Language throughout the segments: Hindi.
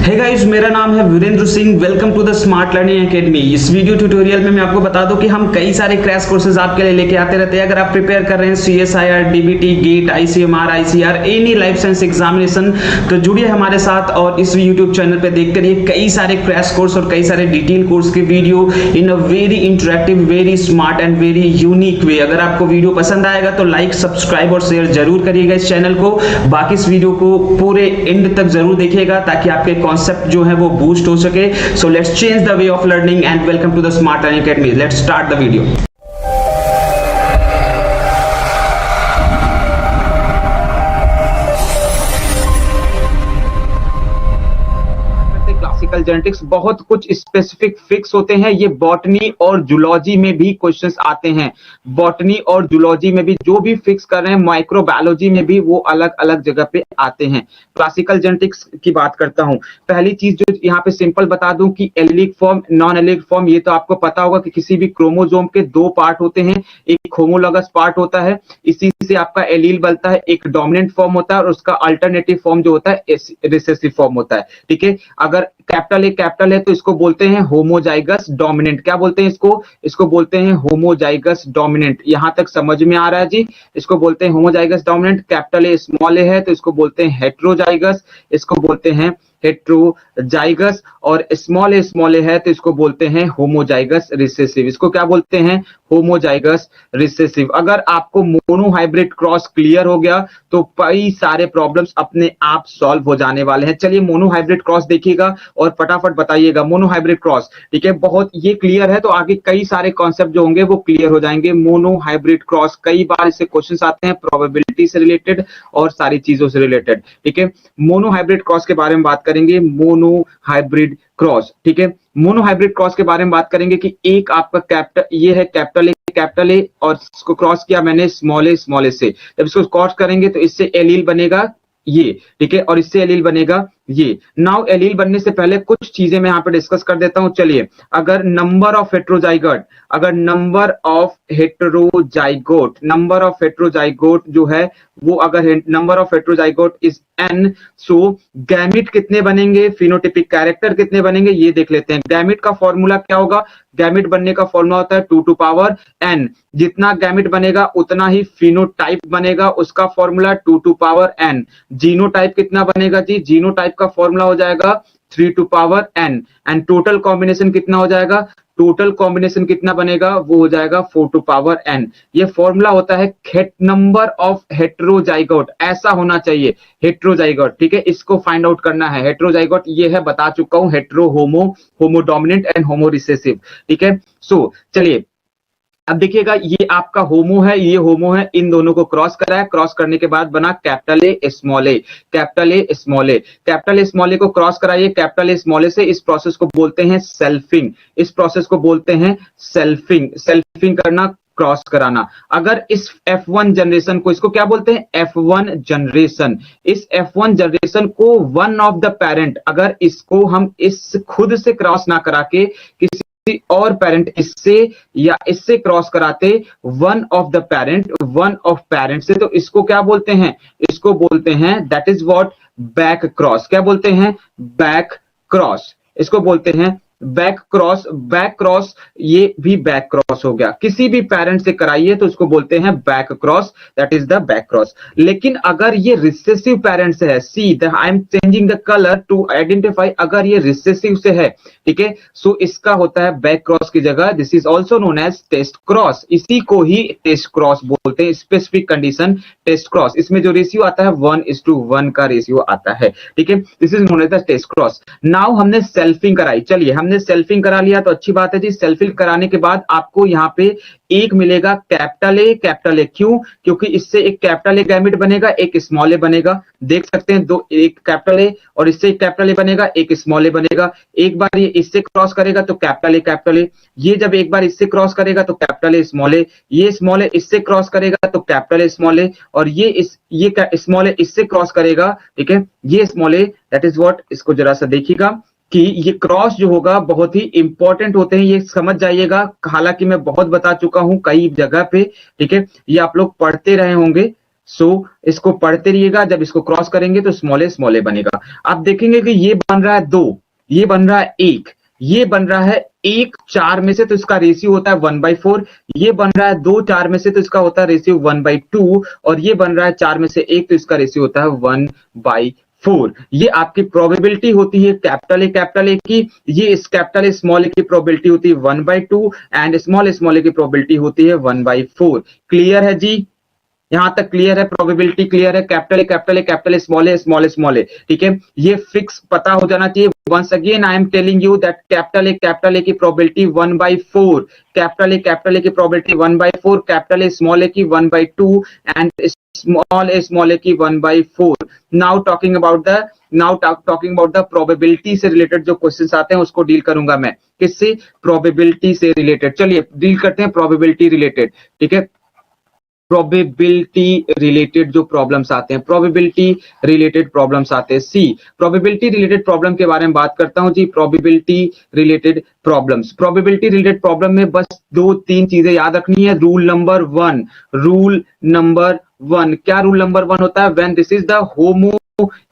हे गाइस, मेरा नाम है Virendra Singh. Welcome to the smart learning academy. इस वीडियो ट्यूटोरियल में मैं आपको बता दूं कि हम कई सारे क्रैश कोर्सेज आपके लिए लेके आते रहते हैं। अगर आप प्रिपेयर कर रहे हैं CSIR, DBT, GATE, ICMR, ICR, any life science examination, तो जुड़िए हमारे साथ और इस यूट्यूब चैनल पे देखते रहिए कई सारे क्रैश कोर्स और कई सारे डिटेल कोर्स के video in a very interactive, very smart and very unique way. अगर आपको वीडियो पसंद आएगा तो लाइक, सब्सक्राइब और शेयर जरूर करिएगा इस चैनल को। बाकी इस वीडियो को पूरे एंड तक जरूर देखिएगा ताकि आपके कॉन्सेप्ट जो है वो बूस्ट हो सके। So let's change the way of learning and welcome to the smart learning academy. Let's start the video. Classical genetics बहुत कुछ स्पेसिफिक फिक्स होते हैं। ये बॉटनी और जूलॉजी में भी क्वेश्चंस आते हैं। बॉटनी और जूलॉजी में भी जो भी फिक्स कर रहे हैं, माइक्रोबायोलॉजी में भी वो अलग अलग जगह पे आते हैं। क्लासिकल जेनेटिक्स की बात करता हूं। पहली चीज जो यहाँ पे सिंपल बता दूं कि allylic form, non allylic form, ये तो आपको पता होगा कि किसी भी क्रोमोसोम के दो पार्ट होते हैं। एक होमोलॉगस पार्ट होता है, इसी से आपका एलील बनता है। एक डोमिनेंट फॉर्म होता है और उसका अल्टरनेटिव फॉर्म जो होता है रिसेसिव फॉर्म होता है। ठीक है, अगर कैपिटल है तो इसको बोलते हैं होमोजाइगस डोमिनेंट। क्या बोलते हैं इसको बोलते हैं होमोजाइगस डोमिनेंट। यहां तक समझ में आ रहा है जी? इसको बोलते हैं homozygous dominant. Capital A small a है तो इसको बोलते हैं हेट्रोजाइगस, इसको बोलते हैं हेट्रोजाइगस। और स्मॉल ए है तो इसको बोलते हैं होमोजाइगस रिसेसिव। इसको क्या बोलते हैं? Homozygous recessive. अगर आपको मोनोहाइब्रिड क्रॉस क्लियर हो गया तो कई सारे प्रॉब्लम्स अपने आप सॉल्व हो जाने वाले हैं। चलिए मोनोहाइब्रिड क्रॉस देखिएगा और फटाफट बताइएगा मोनोहाइब्रिड क्रॉस। ठीक है, बहुत ये क्लियर है तो आगे कई सारे कॉन्सेप्ट जो होंगे वो क्लियर हो जाएंगे। मोनोहाइब्रिड क्रॉस, कई बार इससे क्वेश्चंस आते हैं प्रोबेबिलिटी से रिलेटेड और सारी चीजों से रिलेटेड। ठीक है, मोनोहाइब्रिड क्रॉस के बारे में बात करेंगे। मोनोहाइब्रिड क्रॉस, ठीक है, मोनोहाइब्रिड क्रॉस के बारे में बात करेंगे कि एक आपका ये है कैपिटल ए और इसको क्रॉस किया मैंने स्मॉल ए से। जब इसको क्रॉस करेंगे तो इससे एलील बनेगा ये। ठीक है, और इससे एलील बनेगा ये। नाउ एलील बनने से पहले कुछ चीजें मैं यहां पे डिस्कस कर देता हूं। चलिए, अगर नंबर ऑफ हेट्रोजाइगोट जो है वो, अगर number of heterozygote is n, so gamete कितने बनेंगे, फिनोटिपिक कैरेक्टर कितने बनेंगे, ये देख लेते हैं। गैमिट का फॉर्मूला क्या होगा? गैमिट बनने का फॉर्मूला होता है 2 टू पावर n। जितना गैमिट बनेगा उतना ही फिनोटाइप बनेगा, उसका formula 2 to power n। Genotype कितना बनेगा जी? जीनोटाइप का फॉर्मूला हो जाएगा 3 to power n। And total combination कितना हो जाएगा? टोटल कॉम्बिनेशन कितना बनेगा? वो हो जाएगा 4 टू पावर n। ये फॉर्मूला होता है नंबर ऑफ हेट्रोजाइगोट। ऐसा होना चाहिए हेट्रोजाइगोट। ठीक है, इसको फाइंड आउट करना है। हेट्रोजाइगोट ये है, बता चुका हूं, hetero, homo dominant and homo recessive. ठीक है, सो चलिए अब देखिएगा, ये आपका होमो है, ये होमो है, इन दोनों को क्रॉस कराया। क्रॉस करने के बाद बना capital A small a. Capital A small a को क्रॉस कराइए कैपिटल ए स्मॉल ए से। इस प्रोसेस को बोलते हैं सेल्फिंग। इस प्रोसेस को बोलते हैं सेल्फिंग करना, क्रॉस कराना। अगर इस F1 जनरेशन को, इसको क्या बोलते हैं? F1 generation. इस F1 जनरेशन को वन ऑफ द पेरेंट, अगर इसको हम इस खुद से क्रॉस ना करा के किसी और पेरेंट इससे या इससे क्रॉस कराते, वन ऑफ पेरेंट से, तो इसको क्या बोलते हैं? इसको बोलते हैं, that is what, back cross. क्या बोलते हैं? Back cross. इसको बोलते हैं बैक क्रॉस। ये भी बैक क्रॉस हो गया। किसी भी पेरेंट से कराइए तो इसको बोलते हैं back cross, that is the back cross. लेकिन अगर ये रिसेसिव पेरेंट से है, see I am changing the colour to identify, अगर ये रिसेसिव से है, ठीक है, सो इसका होता है बैक क्रॉस की जगह, this is also known as test cross. इसी को ही टेस्ट क्रॉस बोलते हैं। Specific condition test cross. इसमें जो रेशियो आता है 1:1 का रेशियो आता है। ठीक है, this is known as the test cross. Now हमने सेल्फिंग कराई। चलिए, हमने सेल्फिंग करा लिया तो अच्छी बात है जी। सेल्फिंग कराने के बाद आपको यहाँ पे एक मिलेगा कैपिटल ए। क्यों? क्योंकि इससे एक कैपिटल ए गैमेट बनेगा, एक स्मॉल ए बनेगा। देख सकते हैं, दो, एक कैपिटल ए और इससे एक कैपिटल ए बनेगा, एक स्मॉल ए बनेगा। एक बार ये इससे क्रॉस करेगा तो कैपिटल ए। ये जब एक बार इससे क्रॉस करेगा तो कैपिटल ए स्मॉल ए। ये स्मॉल ए इससे क्रॉस करेगा तो कैपिटल ए स्मॉल ए। और ये स्मॉल ए इससे क्रॉस करेगा। ठीक है, ये small A, that is what. इसको जरा सा देखिएगा कि ये क्रॉस जो होगा बहुत ही इंपॉर्टेंट होते हैं, ये समझ जाइएगा। हालांकि मैं बहुत बता चुका हूं कई जगह पे। ठीक है, ये आप लोग पढ़ते रहे होंगे, सो इसको पढ़ते रहिएगा, जब इसको क्रॉस करेंगे तो स्मॉल ए बनेगा। आप देखेंगे कि ये बन रहा है 2, ये बन रहा है 1, ये बन रहा है 1 4 में से, तो इसका रेशियो होता है 1/4। ये बन रहा है 2 4 में से, तो इसका होता है रेशियो 1/2। और ये बन रहा है 4 में से 1, तो इसका रेशियो होता है 1/4। ये आपकी प्रोबेबिलिटी होती है कैपिटल ए की, ये इस कैपिटल स्मॉल ए की प्रोबेबिलिटी होती है 1/2 एंड स्मॉल ए की प्रोबेबिलिटी होती है 1/4। क्लियर है जी? यहां तक क्लियर है? प्रोबेबिलिटी क्लियर है? कैपिटल ए स्मॉल ए, ठीक है? ये फिक्स पता हो जाना चाहिए। Once again I am telling you that capital A की प्रोबेबिलिटी 1/4, कैपिटल ए की probability 1/4, capital A small A की 1/2 एंड स्मॉल ए की 1/4। Now talking about the probability से रिलेटेड जो क्वेश्चंस आते हैं उसको डील करूंगा मैं। किससे? प्रोबेबिलिटी से रिलेटेड। चलिए डील करते हैं प्रोबेबिलिटी रिलेटेड, ठीक है? प्रोबेबिलिटी रिलेटेड जो प्रॉब्लम्स आते हैं, प्रोबेबिलिटी रिलेटेड प्रॉब्लम्स आते हैं। सी, प्रोबेबिलिटी रिलेटेड प्रॉब्लम के बारे में बात करता हूं जी। प्रोबेबिलिटी रिलेटेड प्रॉब्लम में बस 2-3 चीजें याद रखनी है। रूल नंबर 1, क्या रूल नंबर 1 होता है? When this is the homo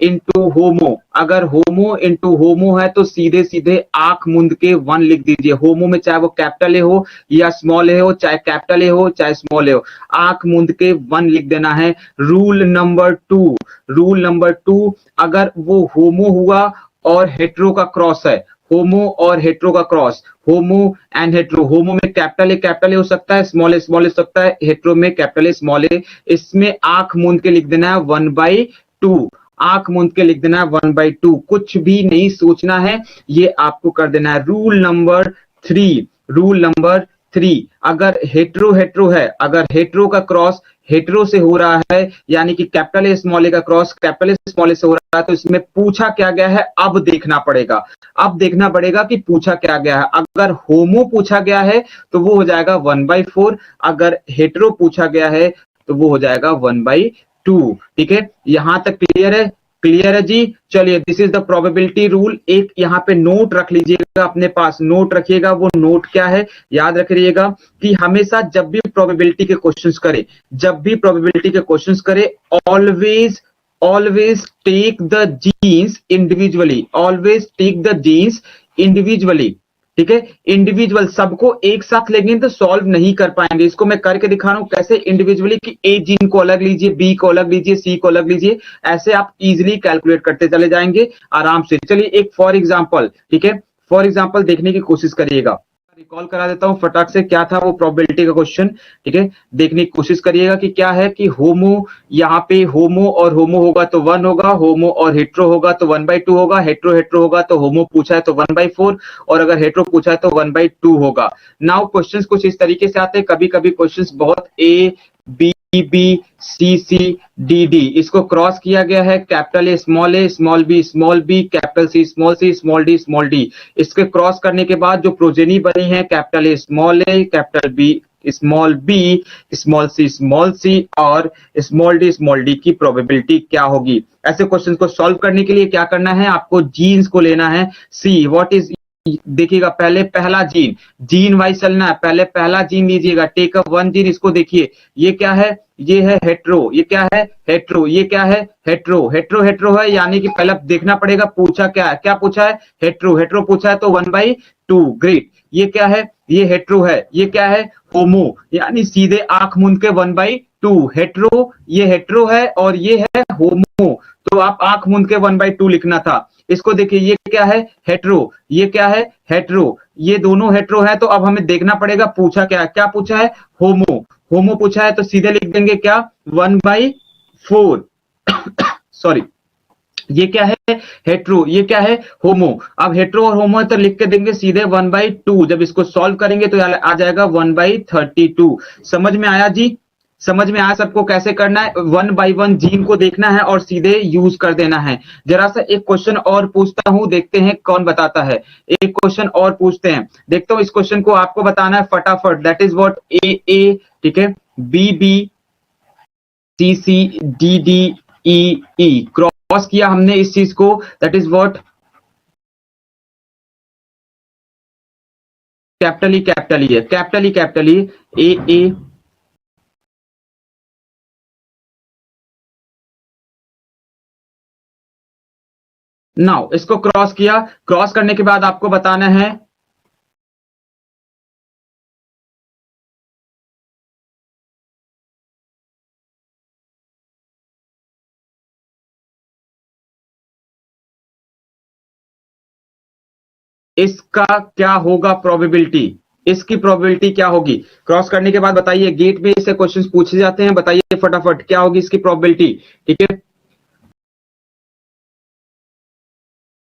into homo, अगर होमो इंटू होमो है तो सीधे सीधे आंख मूंद के 1 लिख दीजिए। होमो में चाहे वो कैपिटल ए हो या स्मॉल ए हो, चाहे कैपिटल ए हो चाहे स्मॉल ए हो, आंख मूंद के 1 लिख देना है। रूल नंबर 2, अगर वो होमो हुआ और हेट्रो का क्रॉस है, होमो और हेट्रो का क्रॉस, होमो एंड हेट्रो, होमो में कैपिटल ए हो सकता है, स्मॉल ए हो सकता है, हेट्रो में कैपिटल ए स्मॉल ए, इसमें आंख मूंद के लिख देना है 1/2। आंख मूंद के लिख देना है 1/2, कुछ भी नहीं सोचना है, ये आपको कर देना है। रूल नंबर 3, अगर हेट्रो है, अगर हेट्रो का क्रॉस हेट्रो से हो रहा है, यानी कि कैपिटल ए स्मॉल ए का क्रॉस कैपिटल ए स्मॉल ए से हो रहा है, तो इसमें पूछा क्या गया है अब देखना पड़ेगा कि पूछा क्या गया है। अगर होमो पूछा गया है तो वो हो जाएगा 1/4, अगर हेट्रो पूछा गया है तो वो हो जाएगा 1/2। ठीक है, यहां तक क्लियर है जी। चलिए, this is the probability rule. एक यहाँ पे नोट रख लीजिएगा, अपने पास नोट रखिएगा। वो नोट क्या है, याद रखिएगा कि हमेशा जब भी प्रोबेबिलिटी के क्वेश्चंस करें, always take the genes individually, ठीक है? इंडिविजुअल, सबको एक साथ लेंगे तो सॉल्व नहीं कर पाएंगे। इसको मैं करके दिखा रहा हूं कैसे इंडिविजुअली, कि ए जीन को अलग लीजिए, बी को अलग लीजिए, सी को अलग लीजिए, ऐसे आप इजीली कैलकुलेट करते चले जाएंगे आराम से। चलिए एक फॉर एग्जांपल, ठीक है, फॉर एग्जांपल देखने की कोशिश करिएगा। रिकॉल करा देता हूं फटाक से, क्या था वो प्रोबेबिलिटी का क्वेश्चन, ठीक है? देखने की कोशिश करिएगा कि क्या है, कि होमो, यहाँ पे होमो और होमो होगा तो 1 होगा, होमो और हेट्रो होगा तो 1/2 होगा, हेट्रो होगा तो होमो पूछा है तो 1/4, और अगर हेट्रो पूछा है तो 1/2 होगा। नाउ क्वेश्चंस कुछ इस तरीके से आते हैं, कभी कभी क्वेश्चंस बहुत A B B C C D D, इसको क्रॉस किया गया है, capital A small b capital C small d. इसके क्रॉस करने के बाद जो प्रोजेनी बनी है, capital A capital B small c और स्मॉल डी की प्रोबेबिलिटी क्या होगी। ऐसे क्वेश्चन को सॉल्व करने के लिए क्या करना है, आपको जीन्स को लेना है। सी व्हाट इज, देखिएगा पहले पहला जीन वाइज चलना है। पहले पहला जीन लीजिएगा, टेक अप 1 जीन। इसको देखिए, ये क्या है, ये है हेट्रो, ये क्या है हेट्रो, ये क्या है हेट्रो है, यानी कि पहले देखना पड़ेगा पूछा क्या है। क्या पूछा है? हेट्रो पूछा है तो 1/2। ग्रेट। ये क्या है? ये हेट्रो है। ये क्या है? होमो, यानी सीधे आंख मूंद के 1/2। हेट्रो, ये हेट्रो है और ये है होमो, तो आप आंख मूंद के 1/2 लिखना था। इसको देखिए, ये क्या है? हेट्रो, ये क्या है? हेट्रो, ये दोनों हेट्रो है, तो अब हमें देखना पड़ेगा पूछा क्या है। क्या पूछा है? होमो पूछा है, तो सीधे लिख देंगे क्या? 1/4। सॉरी, ये क्या है? हेट्रो, ये क्या है? होमो। अब हेट्रो और होमो है तो लिख के देंगे सीधे 1/2। जब इसको सॉल्व करेंगे तो आ जाएगा 1/32। समझ में आया जी? समझ में आया सबको कैसे करना है? 1 बाई 1 जीन को देखना है और सीधे यूज कर देना है। जरा सा एक क्वेश्चन और पूछता हूं, देखते हैं कौन बताता है। एक क्वेश्चन और पूछते हैं, देखता हूं इस क्वेश्चन को आपको बताना है फटाफट। दैट इज व्हाट ए, ठीक है, B C D E, cross किया हमने इस चीज को, that is what capital E है, ए नाउ इसको क्रॉस किया, क्रॉस करने के बाद आपको बताना है इसका क्या होगा प्रोबेबिलिटी, इसकी प्रोबेबिलिटी क्या होगी। क्रॉस करने के बाद बताइए, गेट में इससे क्वेश्चंस पूछे जाते हैं, बताइए फटाफट क्या होगी इसकी प्रोबेबिलिटी। ठीक है,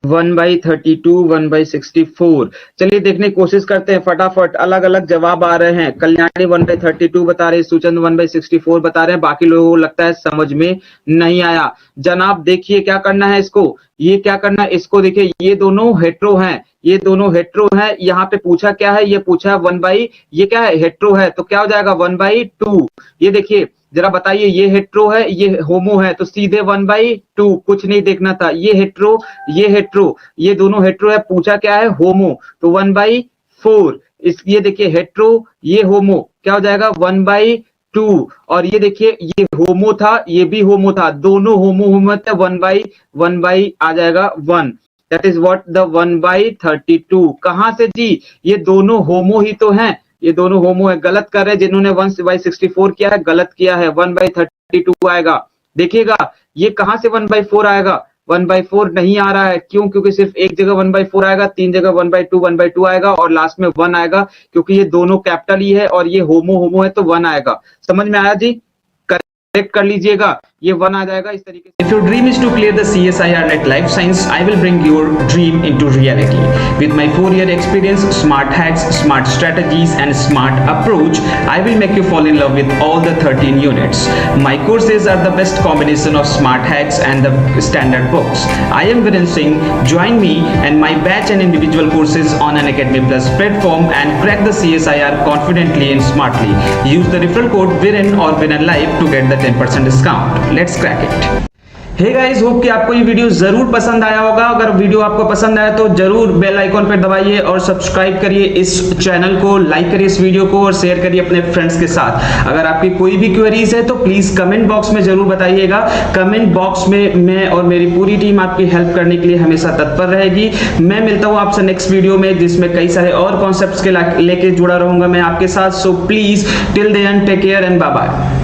1/32, 1/64। चलिए देखने की कोशिश करते हैं फटाफट, अलग अलग जवाब आ रहे हैं। कल्याणी 1/32 बता रहे हैं, सुचंद 1/64 बता रहे हैं, बाकी लोगों को लगता है समझ में नहीं आया। जनाब देखिए क्या करना है इसको, ये क्या करना है इसको, देखिए ये दोनों हेट्रो हैं, ये दोनों हेट्रो हैं। यहाँ पे पूछा क्या है, ये पूछा है 1/, ये क्या है हेट्रो है, तो क्या हो जाएगा 1/2। ये देखिए जरा बताइए, ये हेट्रो है ये होमो है, तो सीधे 1/2, कुछ नहीं देखना था। ये हेट्रो ये हेट्रो, ये दोनों हेट्रो है, पूछा क्या है होमो, तो 1/4। इस ये देखिए हेट्रो ये होमो, क्या हो जाएगा 1/2। और ये देखिए ये होमो था ये भी होमो था, दोनों होमो होमो थे, 1/1 आ जाएगा 1। That is what the 1/32। कहां से जी, ये दोनों होमो ही तो हैं, ये दोनों होमो है। गलत कर रहे हैं जिन्होंने 1/64 किया है, गलत किया है, 1/32 आएगा। देखिएगा ये कहां से 1/4 आएगा, 1/4 नहीं आ रहा है, क्यों, क्योंकि सिर्फ एक जगह 1/4 आएगा, तीन जगह 1/2 आएगा और लास्ट में 1 आएगा, क्योंकि ये दोनों कैपिटल ही है और ये होमो होमो है, तो 1 आएगा। समझ में आया जी, करेक्ट कर लीजिएगा, ये 1 आ जाएगा इस तरीके से। If your dream is to clear the CSIR NET Life Science, I will bring your dream into reality. With my 4-year experience, smart hacks, smart strategies and smart approach, I will make you fall in love with all the 13 units. My courses are the best combination of smart hacks and the standard books. I am Viren Singh. Join me and my batch and individual courses on an Academy Plus platform and crack the CSIR confidently and smartly. Use the referral code Viren or Viren Live to get the 10% discount. Let's crack it. Hey guys, hope कि आपको ये वीडियो जरूर पसंद आया होगा। अगर वीडियो आपको पसंद आया तो जरूर बेल आइकॉन पर दबाइए और सब्सक्राइब करिए इस चैनल को, लाइक करिए इस वीडियो को और शेयर करिए अपने फ्रेंड्स के साथ। अगर आपकी कोई भी क्वेरीज है तो प्लीज कमेंट बॉक्स में जरूर बताइएगा। कमेंट बॉक्स में मैं और मेरी पूरी टीम आपकी हेल्प करने के लिए हमेशा तत्पर रहेगी। मैं मिलता हूँ आपसे नेक्स्ट वीडियो में, जिसमें कई सारे और कॉन्सेप्ट्स के लेके जुड़ा रहूंगा मैं आपके साथ। So please till then take care and bye bye.